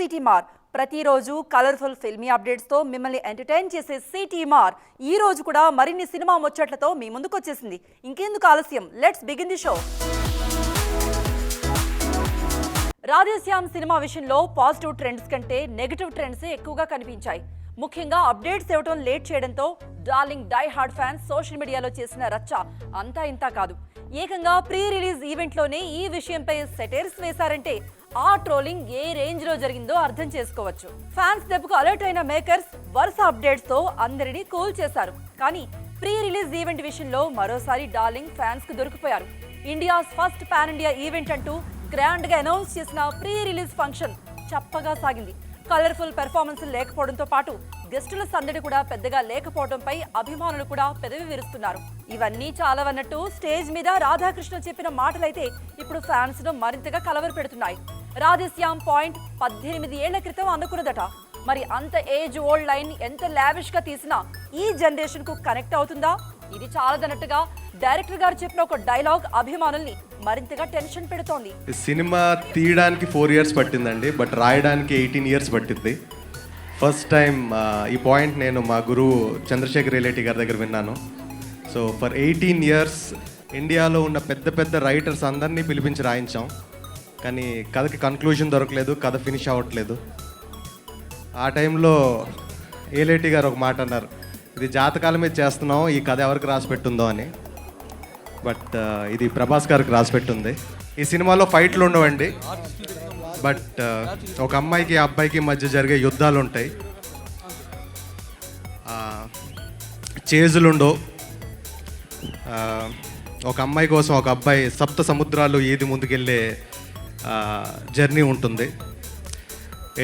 సిటీమార్ ప్రతిరోజు కలర్ఫుల్ ఫిల్మీ అప్డేట్స్తో మిమ్మల్ని ఎంటర్టైన్ చేసే సిటీమార్ ఈ రోజు కూడా మరిన్ని సినిమా ముచ్చట్లతో మీ ముందుకు వచ్చేసింది. ఇంకెందుకు ఆలస్యం, let's begin the show. Radhe Shyam cinema విషయంలో పాజిటివ్ ట్రెండ్స్ కంటే నెగటివ్ ట్రెండ్స్ ఎక్కువగా కనిపించాయి. ముఖ్యంగా అప్డేట్స్ ఇవ్వడం లేట్ చేయడంతో darling die hard fans social మీడియాలో చేసిన రచ్చ అంతా ఇంతా కాదు. ఏకంగా ప్రీ రిలీజ్ ఈవెంట్లోనే ఈ విషయంపై సెటైర్స్ వేశారంటే ఆ ట్రోలింగ్ ఏ రేంజ్ లో జరిగిందో అర్థం చేసుకోవచ్చు. ఫ్యాన్స్ దెబ్బకు అలర్ట్ అయిన మేకర్స్ వరుస అప్డేట్స్ తో అందరినీ కూల్ చేశారు. కానీ ప్రీ రిలీజ్ ఈవెంట్ విషయంలో మరోసారి డార్లింగ్ ఫ్యాన్స్ కు దొరికిపోయారు. India's first pan India event అంటూ గ్రాండ్ గా అనౌన్స్ చేసిన ప్రీ రిలీజ్ ఫంక్షన్ చప్పగా సాగింది. కలర్ఫుల్ పెర్ఫార్మెన్స్ లేకపోవడంతో పాటు గెస్టుల సందడి కూడా పెద్దగా లేకపోవడంపై అభిమానులు కూడా పెదవి విరుస్తున్నారు. ఇవన్నీ చాలవన్నట్టు స్టేజ్ మీద రాధాకృష్ణ చెప్పిన మాటలైతే ఇప్పుడు ఫ్యాన్స్ ను మరింతగా కలవర పెడుతున్నాయి. రాధేశ్యామ్ పాయింట్ 18 ఏళ్ల క్రితం అనుకున్నదట. మరి అంత ఏజ్ ఓల్డ్ లైన్ ఎంత లావిష్ గా తీసినా ఈ జనరేషన్ కు కనెక్ట్ అవుతుందా? ఇది చాలదన్నట్టుగా డైరెక్టర్ గారు చెప్పిన ఒక డైలాగ్ అభిమానుల్ని మరింతగా టెన్షన్ పెడుతోంది. సినిమా తీయడానికి 4 years పట్టిందండి, బట్ రాయడానికి 18 years పట్టింది. ఫస్ట్ టైం ఈ పాయింట్ నేను మా గురువు చంద్రశేఖర్ రిలేటి గారి దగ్గర విన్నాను. సో ఫర్ 18 years ఇండియాలో ఉన్న పెద్ద పెద్ద రైటర్స్ అందరినీ పిలిపించి రాయించాం. కానీ కథకి కన్క్లూజన్ దొరకలేదు, కథ ఫినిష్ అవ్వట్లేదు. ఆ టైంలో ఏలేటి గారు ఒక మాట అన్నారు, ఇది జాతకాల మీద చేస్తున్నాం, ఈ కథ ఎవరికి రాసి పెట్టుందో అని. బట్ ఇది ప్రభాస్ గారికి రాసి పెట్టుంది. ఈ సినిమాలో ఫైట్లు ఉండవండి, బట్ ఒక అమ్మాయికి అబ్బాయికి మధ్య జరిగే యుద్ధాలు ఉంటాయి, చేజులు ఉండవు. ఒక అమ్మాయి కోసం ఒక అబ్బాయి సప్త సముద్రాలు ఈది ముందుకెళ్ళే జర్నీ ఉంటుంది.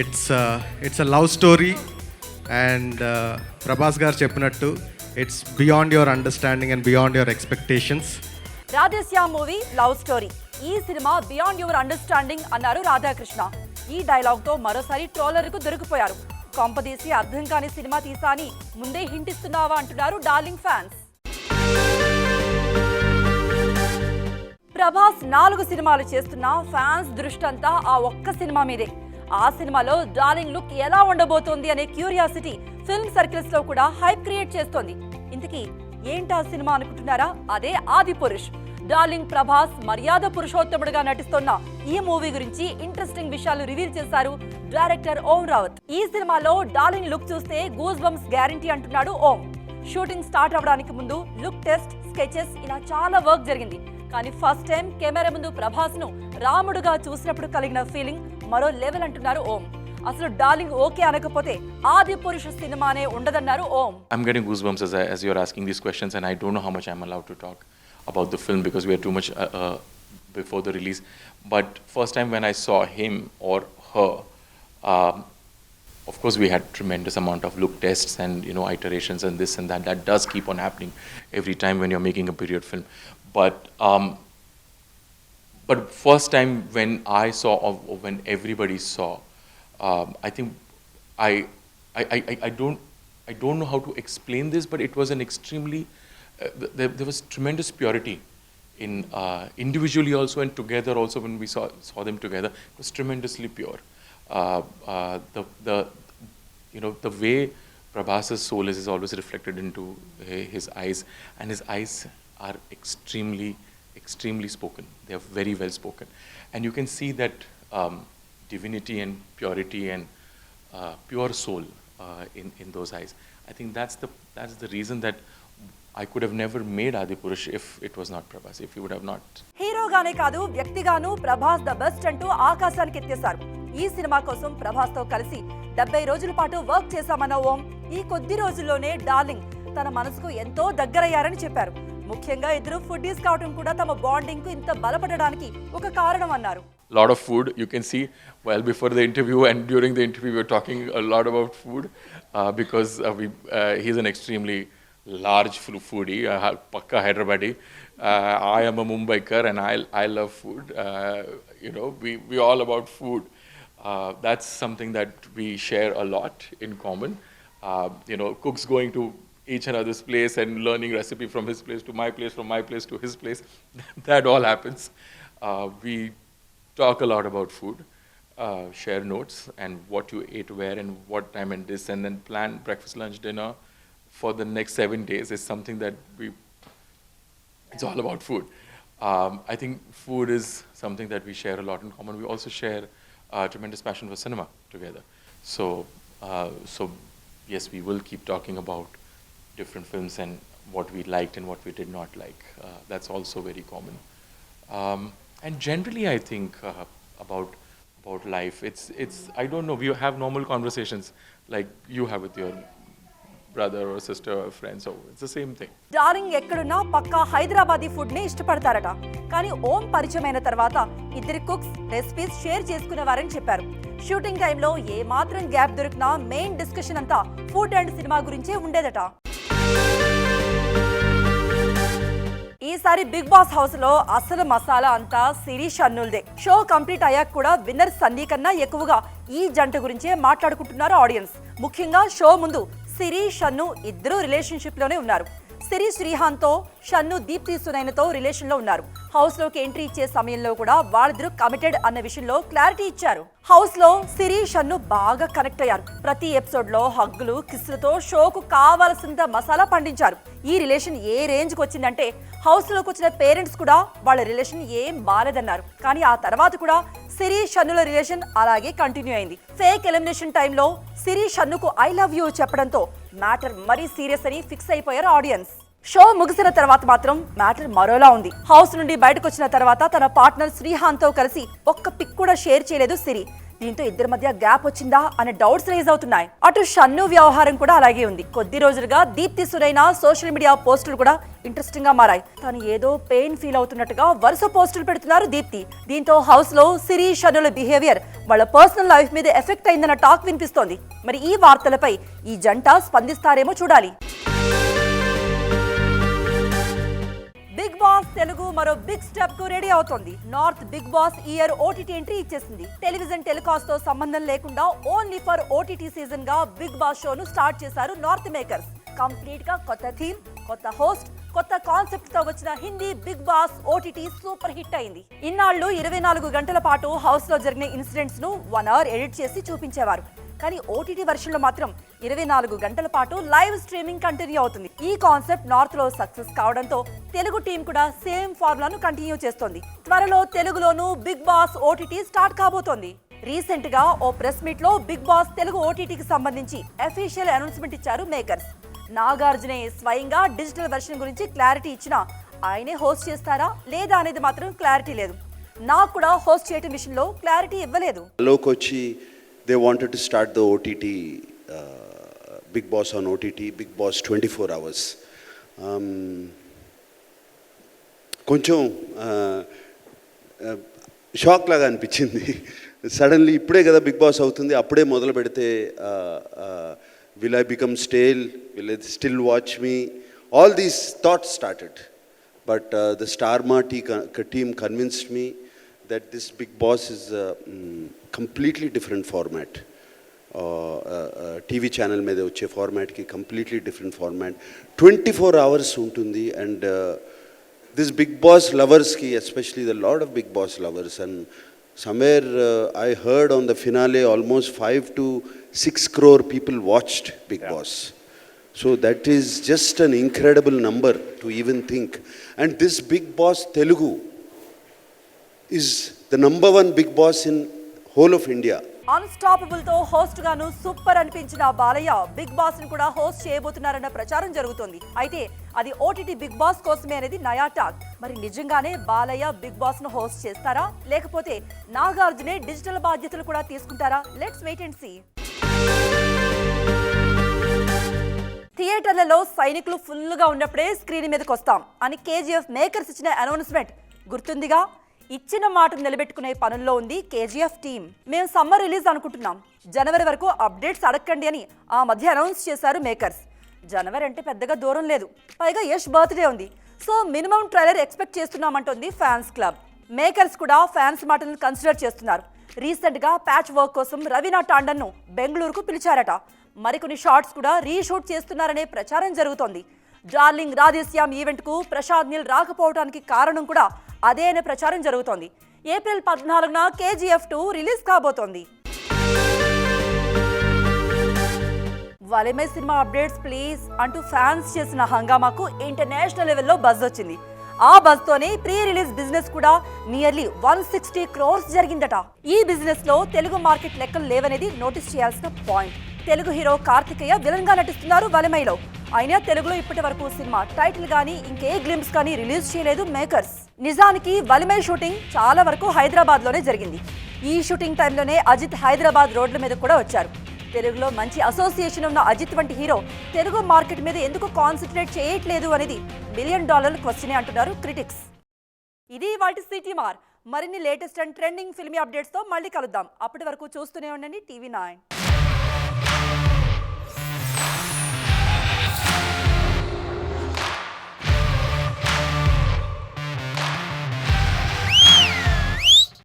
It's a love story and Prabhas గారు చెప్పినట్టు it's beyond your understanding and beyond your expectations. Radhe Shyam movie love story, ఈ సినిమా బియాండ్ యువర్ అండర్స్టాండింగ్ అన్నారు రాధాకృష్ణ. ఈ డైలాగ్ తో మరోసారి ట్రోలర్ కు దొరికిపోయారు. కొంపదీసి అర్థం కాని సినిమా తీసా అని ముందే హింట్ ఇస్తున్నావా అంటున్నారు డార్లింగ్ ఫ్యాన్స్. ప్రభాస్ 4 సినిమాలు చేస్తున్నా ఫ్యాన్స్ దృష్టంతా ఆ ఒక్క సినిమా మీదే. ఆ సినిమాలో డార్లింగ్ లుక్ ఎలా ఉండబోతోంది అనే క్యూరియాసిటీ ఫిల్మ్ సర్కిల్స్ లో కూడా హైప్ క్రియేట్ చేస్తోంది. ఇంతకీ ఏంటా సినిమా అనుకుంటున్నారా? అదే ఆదిపురుష్. డార్లింగ్ ప్రభాస్ మర్యాద పురుషోత్తముడుగా నటిస్తున్న ఈ మూవీ గురించి ఇంట్రెస్టింగ్ విషయాలు రివీల్ చేశారు డైరెక్టర్ ఓం రావత్. ఈ సినిమాలో డార్లింగ్ లుక్ చూస్తే గూస్ బంప్స్ గ్యారంటీ అంటున్నాడు ఓం. షూటింగ్ స్టార్ట్ అవడానికి ముందు లుక్ టెస్ట్, స్కెచెస్ ఇలా చాలా వర్క్ జరిగింది. కానీ ఫస్ట్ టైం కెమెరా ముందు ప్రభాస్ ను రాముడుగా చూసినప్పుడు కలిగిన ఫీలింగ్ మరో లెవెల్ అంటున్నారు ఓం. అసలు డార్లింగ్ ఓకే అనకపోతే ఆది పురుష సినిమానే ఉండదన్నారు ఓం. I'm getting goosebumps as you're asking these questions, and I don't know how much I'm allowed to talk about the film because we are too much before the release. But first time when I saw him or her, of course we had tremendous amount of look tests and iterations and this and that. That does keep on happening every time when you're making a period film. But first time when I saw, or when everybody saw, I think I don't know how to explain this, but it was an extremely there was tremendous purity in individually also and together also. When we saw them together, it was tremendously pure. The way Prabhas's soul is always reflected into his eyes, and his eyes are extremely spoken. They are very well spoken, and you can see that divinity and purity and pure soul in those eyes. I think that's the reason that I could have never made Adipurush if it was not Prabhas, if he would have not. హీరోగానే కాదు వ్యక్తిగాను Prabhas the best అంటూ ఆకాశానికి ఎత్తేశారు. ఈ cinema కోసం ప్రభాస్ తో కలిసి 70 రోజుల పాటు work చేశామన్న ఓం ఈ కొద్ది రోజుల్లోనే డార్లింగ్ తన మనసుకు ఎంతో దగ్గరయ్యారని చెప్పారు. ముఖ్యంగా ఇద్దరు ఫుడ్డీస్ కావడం కూడా తమ బాండింగ్ కు ఇంత బలపడడానికి ఒక కారణం అన్నారు. Lot of food, you can see well before the interview and during the interview we were talking a lot about food because he's an extremely large foodie, pakka Hyderabadi. I am a Mumbaikar and I love food. We all about food. That's something that we share a lot in common. Cooks going to each another's place and learning recipe from his place to my place, from my place to his place. That all happens. We talk a lot about food. share notes and what you ate where and what time and this, and then plan breakfast, lunch, dinner for the next 7 days is something that it's all about food. I think food is something that we share a lot in common. We also share a tremendous passion for cinema together. So yes, we will keep talking about different films and what we liked and what we did not like. That's also very common. And generally, I think about life. It's I don't know. We have normal conversations like you have with your brother or sister or friend. So it's the same thing. Darling ఎక్కడున్నా పక్కా Hyderabadi food ని ఇష్టపడతారట. కానీ ఓం పరిచయమైన తర్వాత ఇద్దరి cooks recipes share చేసుకునేవారని చెప్పారు. Shooting టైంలో ఏ మాత్రం gap దొరికినా మెయిన్ డిస్కషన్ అంతా ఫుడ్ అండ్ సినిమా గురించే ఉండేదట. ఈసారి బిగ్ బాస్ హౌస్ లో అసలు మసాలా అంతా సిరి షన్నుల్దే. షో కంప్లీట్ అయ్యాక కూడా విన్నర్ సన్నీ కన్నా ఎక్కువగా ఈ జంట గురించే మాట్లాడుకుంటున్నారు ఆడియన్స్. ముఖ్యంగా షో ముందు సిరి షన్ను ఇద్దరు రిలేషన్షిప్ లోనే ఉన్నారు. సిరి శ్రీహాంత్ తో, షన్ను దీప్తి సునైనతో రిలేషన్ లో ఉన్నారు. హౌస్ లోకి ఎంట్రీ ఇచ్చే సమయంలో కూడా వాళ్ళిద్దరూ కమిటెడ్ అన్న విషయంలో క్లారిటీ ఇచ్చారు. హౌస్ లో సిరి షన్ను బాగా కనెక్ట్ అయ్యారు. ప్రతి ఎపిసోడ్ లో హగ్గులు, కిస్సులతో షోకు కావాల్సినంత మసాలా పండించారు. ఈ రిలేషన్ ఏ రేంజ్ కి వచ్చిందంటే హౌస్ లోకి వచ్చిన పేరెంట్స్ కూడా వాళ్ళ రిలేషన్ ఏం బాలేదన్నారు. కానీ ఆ తర్వాత కూడా సిరి షన్నుల రిలేషన్ అలాగే కంటిన్యూ అయింది. ఫేక్ ఎలిమినేషన్ టైంలో సిరి షన్నుకు ఐ లవ్ యూ చెప్పడంతో మ్యాటర్ మరీ సీరియస్ అని ఫిక్స్ అయిపోయారు ఆడియన్స్. షో ముగిసిన తర్వాత మాత్రం మ్యాటర్ మరోలా ఉంది. హౌస్ నుండి బయటకు వచ్చిన తర్వాత తన పార్ట్నర్ శ్రీహాంత్ తో కలిసి ఒక్క పిక్ కూడా షేర్ చేయలేదు సిరి. దీంతో ఇద్దరి మధ్య గ్యాప్ వచ్చిందా అనే డౌట్స్ రేజ్ అవుతున్నాయి. అటు షన్ను వ్యవహారం కూడా అలాగే ఉంది. కొద్ది రోజులుగా దీప్తి సునైన సోషల్ మీడియా పోస్టులు కూడా ఇంట్రెస్టింగ్ గా మారాయి. తను ఏదో పెయిన్ ఫీల్ అవుతున్నట్టుగా వరుస పోస్టులు పెడుతున్నారు దీప్తి. దీంతో హౌస్ లో సిరి షన్నుల బిహేవియర్ వాళ్ళ పర్సనల్ లైఫ్ మీద ఎఫెక్ట్ అయిందన్న టాక్ వినిపిస్తోంది. మరి ఈ వార్తలపై ఈ జంట స్పందిస్తారేమో చూడాలి. బిగ్ బాస్ తెలుగు మరో బిగ్ స్టెప్ కు రెడీ అవుతోంది. North Bigg Boss year OTT entry ఇచ్చేసింది. టెలివిజన్ టెలికాస్ట్ తో సంబంధం లేకుండా ఓన్లీ ఫర్ ఓటీటీ సీజన్ గా బిగ్ బాస్ షోను స్టార్ట్ చేశారు నార్త్ మేకర్స్. కంప్లీట్ గా కొత్త థీమ్, కొత్త హోస్ట్, కొత్త కాన్సెప్ట్ తో వచ్చిన Hindi Bigg Boss OTT super hit అయింది. ఇన్నాళ్లు 24 గంటల పాటు హౌస్ లో జరిగిన ఇన్సిడెంట్స్ ను 1 అవర్ ఎడిట్ చేసి చూపించేవారు. కానీ ఓటీటీ వెర్షన్ లో మాత్రం 24 గంటల పాటు లైవ్ స్ట్రీమింగ్ కంటిన్యూ అవుతుంది. ఈ కాన్సెప్ట్ నార్త్ లో సక్సెస్ కావడంతో తెలుగు టీం కూడా సేమ్ ఫార్ములాను కంటిన్యూ చేస్తోంది. త్వరలో తెలుగులోనూ బిగ్ బాస్ ఓటీటీ స్టార్ట్ కాబోతోంది. రీసెంట్ గా ఓ ప్రెస్ మీట్ లో బిగ్ బాస్ తెలుగు ఓటీటీకి సంబంధించి అఫీషియల్ అనౌన్స్మెంట్ ఇచ్చారు మేకర్స్. నాగార్జునే స్వయంగా డిజిటల్ వెర్షన్ గురించి క్లారిటీ ఇచ్చినా ఆయనే హోస్ట్ చేస్తారా లేదా అనేది మాత్రం క్లారిటీ లేదు. నాకు కూడా హోస్ట్ చేయటం విషయంలో క్లారిటీ ఇవ్వలేదు. They wanted to start the OTT, Big Boss on OTT, Big Boss 24 hours. కొంచెం షాక్ లాగా అనిపించింది. సడన్లీ ఇప్పుడే కదా బిగ్ బాస్ అవుతుంది, అప్పుడే మొదలు పెడితే will I become stale, will they still watch me, all these thoughts started. But the Starma team convinced me that this Big Boss is a completely different format. TV channel మీద వచ్చే ఫార్మాట్కి completely different format. 24 hours ఉంటుంది. And this Bigg Boss లవర్స్కి especially the lot of Bigg Boss lovers, and somewhere I heard on the finale almost 5 to 6 crore people watched Big Boss. So that is just an incredible number to even think. And this Big Boss Telugu is the number 1 Big Boss in whole of India. Unstoppable తో host గాను super అనిపించిన Balayya Bigg boss ని కూడా host చేయబోతున్నారన్న ప్రచారం జరుగుతోంది. అయితే అది OTT big boss కోసమే అనేది నయా టాక్. మరి నిజంగానే బాలయ్య బిగ్ బాస్ ను హోస్ట్ చేస్తారా లేకపోతే నాగార్జునే డిజిటల్ బాధ్యతలు కూడా తీసుకుంటారా? Let's wait and see. థియేటర్లలో సైనికులు ఫుల్ గా ఉన్నప్పుడే స్క్రీన్ మీదకి వస్తాం అని కేజీఎఫ్ మేకర్స్ ఇచ్చిన అనౌన్స్మెంట్ గుర్తుందిగా. ఇచ్చిన మాట నిలబెట్టుకునే పనుల్లో ఉంది కేజీఎఫ్ టీం. మేము సమ్మర్ రిలీజ్ అనుకుంటున్నాం, జనవరి వరకు అప్డేట్స్ అడగండి అని ఆ మధ్య అనౌన్స్ చేశారు మేకర్స్. జనవరి అంటే పెద్దగా దూరం లేదు, పైగా యష్ బర్త్డే ఉంది. సో మినిమం ట్రైలర్ ఎక్స్పెక్ట్ చేస్తున్నామంటోంది ఫ్యాన్స్ క్లబ్. మేకర్స్ కూడా ఫ్యాన్స్ మాటలను కన్సిడర్ చేస్తున్నారు. రీసెంట్ గా ప్యాచ్ వర్క్ కోసం రవీనా టాండన్ ను బెంగళూరుకు పిలిచారట. మరికొన్ని షార్ట్స్ కూడా రీషూట్ చేస్తున్నారనే ప్రచారం జరుగుతోంది. డార్లింగ్ రాధేశ్యామ్ ఈవెంట్ కు ప్రశాంత్ నీల్ రాకపోవడానికి కారణం కూడా అదే అనే ప్రచారం జరుగుతోంది. ఏప్రిల్ 14న KGF 2 రిలీజ్ కాబోతోంది. వలిమై సినిమా అప్డేట్స్ ప్లీజ్ అంటూ ఫ్యాన్స్ చేసిన హంగామాకు ఇంటర్నేషనల్ లెవెల్లో బజ్ వచ్చింది. ఆ బజ్ తోనే ప్రీ రిలీజ్ బిజినెస్ కూడా నియర్లీ 160 crores జరిగిందట. ఈ బిజినెస్ లో తెలుగు మార్కెట్ లెక్కలు లేవనేది నోటీస్ చేయాల్సిన point. Telugu hero Karthikeya villain గా నటిస్తున్నారు వలిమైలో. అయినా తెలుగులో ఇప్పటి వరకు సినిమా టైటిల్ గానీ ఇంకే గ్లింప్స్ కానీ రిలీజ్ చేయలేదు మేకర్స్. నిజానికి వలిమై షూటింగ్ చాలా వరకు హైదరాబాద్ లోనే జరిగింది. ఈ షూటింగ్ టైంలోనే అజిత్ హైదరాబాద్ రోడ్ల మీద కూడా వచ్చారు. తెలుగులో మంచి అసోసియేషన్ ఉన్న అజిత్ వంటి హీరో తెలుగు మార్కెట్ మీద ఎందుకు కాన్సన్ట్రేట్ చేయట్లేదు అనేది $1 బిలియన్ క్వశ్చనే అంటున్నారు క్రిటిక్స్. ఇది వాటి సిటీమార్. మరిన్ని latest and trending filmy updates తో మళ్ళీ కలుద్దాం. అప్పటి వరకు చూస్తూనే ఉండండి TV9.